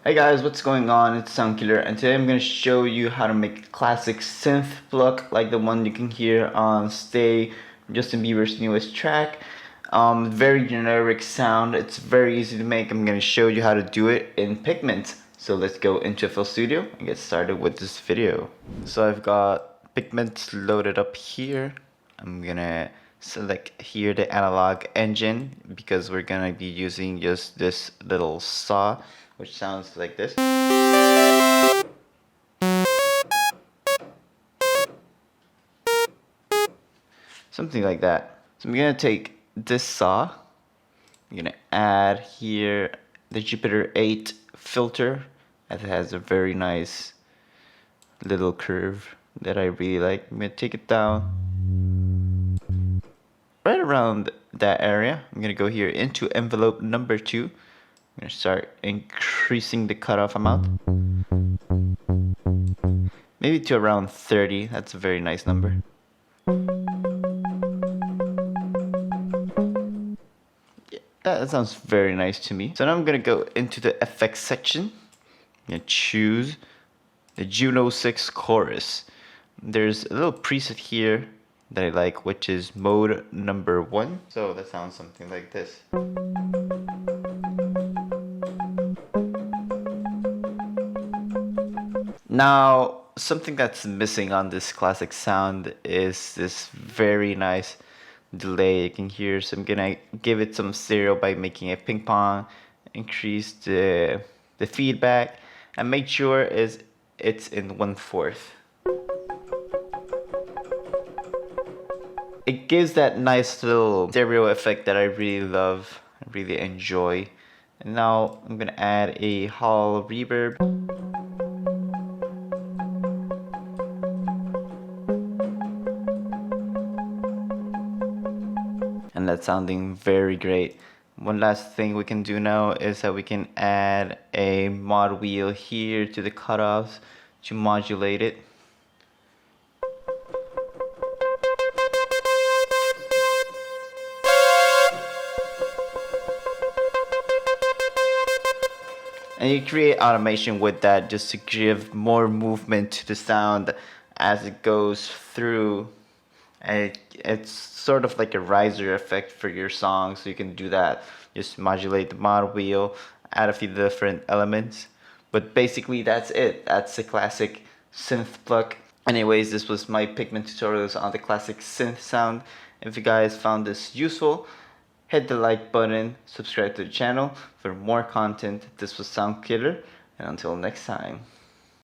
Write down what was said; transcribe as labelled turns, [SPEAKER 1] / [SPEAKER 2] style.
[SPEAKER 1] Hey guys, what's going on? It's SOUNDCLOUD, and today I'm going to show you how to make a classic synth pluck like the one you can hear on Stay, Justin Bieber's newest track. Very generic sound. It's very easy to make. I'm going to show you how to do it in Pigments. So let's go into FL Studio and get started with this video. So I've got Pigments loaded up here. I'm going to select here the analog engine because we're going to be using just this little saw, which sounds like this. Something like that. So I'm gonna take this saw, I'm gonna add here the Jupiter 8 filter. It has a very nice little curve that I really like. I'm gonna take it down right around that area. I'm gonna go here into envelope number 2. I'm gonna start increasing the cutoff amount. Maybe to around 30. That's a very nice number. Yeah, that sounds very nice to me. So now I'm gonna go into the effects section. I'm gonna choose the Juno 6 chorus. There's a little preset here that I like, which is mode number 1. So that sounds something like this. Now, something that's missing on this classic sound is this very nice delay you can hear. So I'm gonna give it some stereo by making a ping pong, increase the feedback, and make sure it's in 1/4. It gives that nice little stereo effect that I really love, I really enjoy. And now I'm gonna add a hall reverb. And that's sounding very great. One last thing we can do now is that we can add a mod wheel here to the cutoffs to modulate it. And you create automation with that just to give more movement to the sound as it goes through. And it's sort of like a riser effect for your song, so you can do that. Just modulate the mod wheel, add a few different elements. But basically that's it. That's the classic synth pluck. Anyways, this was my Pigment tutorials on the classic synth sound. If you guys found this useful, hit the like button, subscribe to the channel for more content. This was SOUNDCLOUD, and until next time.